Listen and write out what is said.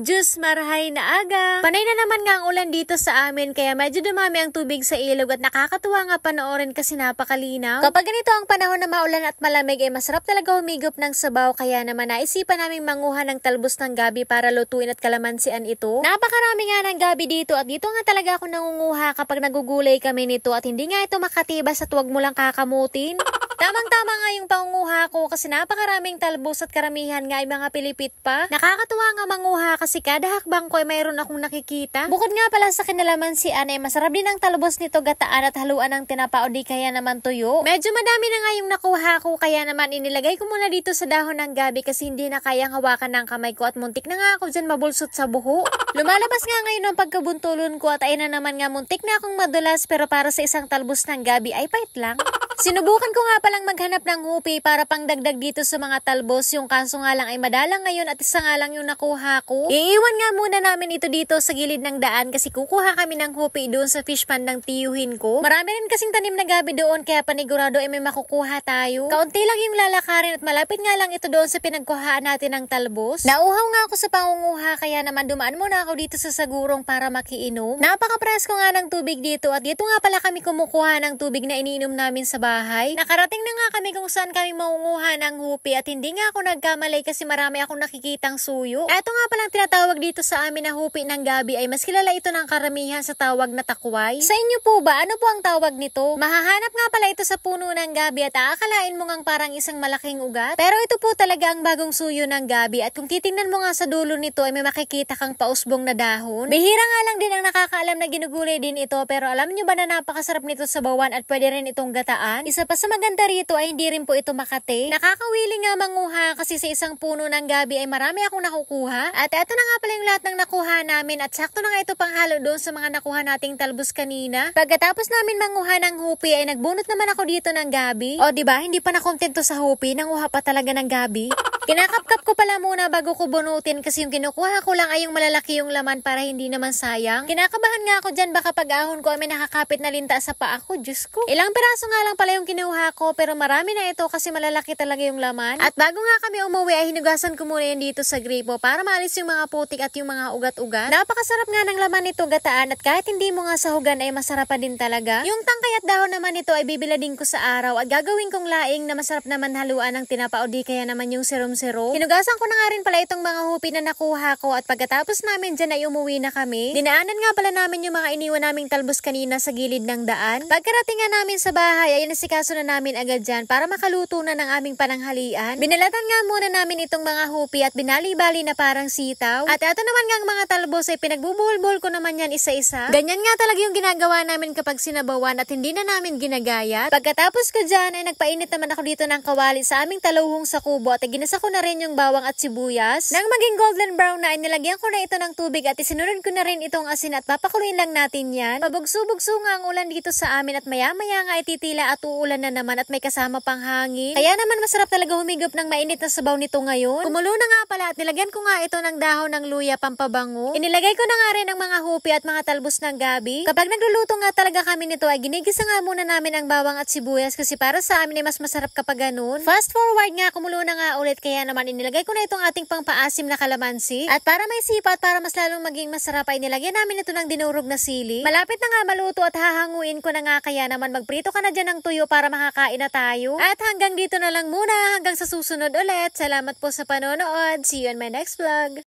Diyos marhay na aga. Panay na naman nga ang ulan dito sa amin kaya medyo dumami ang tubig sa ilog at nakakatuwa nga panoorin kasi napakalinaw. Kapag ganito ang panahon na maulan at malamig ay masarap talaga humigop ng sabaw kaya naman naisipan naming manguha ng talbos ng gabi para lutuin at kalamansian ito. Napakarami nga ng gabi dito at dito nga talaga ako nangunguha kapag nagugulay kami nito at hindi nga ito makatibas at huwag mo lang kakamutin. Tamang-tama nga yung pangunguha ko kasi napakaraming talbos at karamihan nga ay mga pilipit pa. Nakakatuwa nga manguha kasi kada hakbang ko ay mayroon akong nakikita. Bukod nga pala sa kinalamansian ay masarap din ang talbos nito gataan at haluan ng tinapa o di kaya naman tuyo. Medyo madami na nga yung nakuha ko kaya naman inilagay ko muna dito sa dahon ng gabi kasi hindi na kayang hawakan ng kamay ko at muntik na nga ako dyan mabulsot sa buho. Lumalabas nga ngayon ang pagkabuntulon ko at ayun na naman nga muntik na akong madulas pero para sa isang talbos ng gabi ay pait lang. Sinubukan ko nga palang maghanap ng hupi para pangdagdag dito sa mga talbos. Yung kaso nga lang ay madalang ngayon at isa nga lang yung nakuha ko. Iiwan nga muna namin ito dito sa gilid ng daan kasi kukuha kami ng hupi doon sa fish pond ng tiyuhin ko. Marami rin kasing tanim na gabi doon kaya panigurado ay may makukuha tayo. Kaunti lang yung lalakarin at malapit nga lang ito doon sa pinagkuhaan natin ng talbos. Nauhaw nga ako sa pangunguha kaya naman dumaan muna ako dito sa sagurong para makiinom. Napaka-presko nga ng tubig dito at dito nga pala kami kumukuha ng tubig na iniinom namin sa bahay. Nakarating na nga kami kung saan kami mangunguha ng hupi at hindi nga ako nagkamali kasi marami akong nakikitang suyo. Eto nga palang tinatawag dito sa amin na hupi ng gabi ay mas kilala ito ng karamihan sa tawag na takway. Sa inyo po ba? Ano po ang tawag nito? Mahahanap nga pala ito sa puno ng gabi at aakalain mo ngang parang isang malaking ugat. Pero ito po talaga ang bagong suyo ng gabi at kung titingnan mo nga sa dulo nito ay may makikita kang pausbong na dahon. Bihira nga lang din ang nakakaalam na ginugulay din ito pero alam nyo ba na napakasarap nito sa bawan at pwede rin itong gataan? Isa pa sa maganda rito ay hindi rin po ito makate. Nakakawili nga manguha kasi sa isang puno ng gabi ay marami akong nakukuha. At eto na nga pala yung lahat ng nakuha namin at sakto na nga ito panghalo doon sa mga nakuha nating talbos kanina. Pagkatapos namin manguha ng hupi ay nagbunot naman ako dito ng gabi. O diba, hindi pa nakontento sa hupi, nanguha pa talaga ng gabi. Kinakapkap ko pala muna bago ko bunutin kasi yung kinukuha ko lang ay yung malalaki yung laman para hindi naman sayang. Kinakabahan nga ako dyan baka pag-ahon ko ay may nakakapit na linta sa paa ko. Diyos ko. Ilang piraso nga lang pala yung kinuha ko pero marami na ito kasi malalaki talaga yung laman. At bago nga kami umuwi ay hinugasan ko muna yan dito sa gripo para maalis yung mga putik at yung mga ugat-ugat. Napakasarap nga ng laman nito gataan at kahit hindi mo nga sahugan ay masarap pa din talaga. Yung tangkay at dahon naman nito ay bibiladin ko sa araw at gagawin kong laing na masarap naman haluan ng tinapa o di kaya naman yung serum-serum. Hinugasan ko na nga rin pala itong mga hupi na nakuha ko at pagkatapos namin dyan ay umuwi na kami. Dinaanan nga pala namin yung mga iniwan naming talbos kanina sa gilid ng daan. Pagkarating nga namin sa bahay ay nasikaso na namin agad dyan para makaluto na ng aming pananghalian. Binalatan nga muna namin itong mga hupi at binali-bali na parang sitaw. At ito naman nga ang mga talbos ay pinagbubuhol-buhol ko naman yan isa-isa. Ganyan nga talaga yung ginagawa namin kapag sinabawan at hindi na namin ginagayat. Pagkatapos ko dyan ay nagpainit naman ako dito ng kawali sa aming talawhong sa kubo at ginasa ko na rin yung bawang at sibuyas. Nang maging golden brown na ay nilagyan ko na ito ng tubig at isinunod ko na rin itong asin at papakuluin lang natin yan. Pabugso-bugso nga ang ulan dito sa amin at maya-maya nga ay titila at uulan na naman at may kasama pang hangin. Kaya naman masarap talaga humigop ng mainit na sabaw nito ngayon. Kumulo na nga pala at nilagyan ko nga ito ng dahon ng luya pampabango. Inilagay ko na nga rin ang mga hupi at mga talbos ng gabi. Kapag nagluluto nga talaga kami nito ay ginigisa nga muna namin ang bawang at sibuyas kasi para sa amin ay mas masarap kapag ganun. Fast forward nga kumulo na nga ulit kaya naman inilagay ko na itong ating pangpaasim na kalamansi. At para may sipa at para mas lalong maging masarap ay nilagyan namin ito ng dinurog na sili. Malapit na nga maluto at hahanguin ko na nga kaya naman magprito ka na dyan ng tuyo para makakain na tayo. At hanggang dito na lang muna. Hanggang sa susunod ulit. Salamat po sa panonood. See you in my next vlog.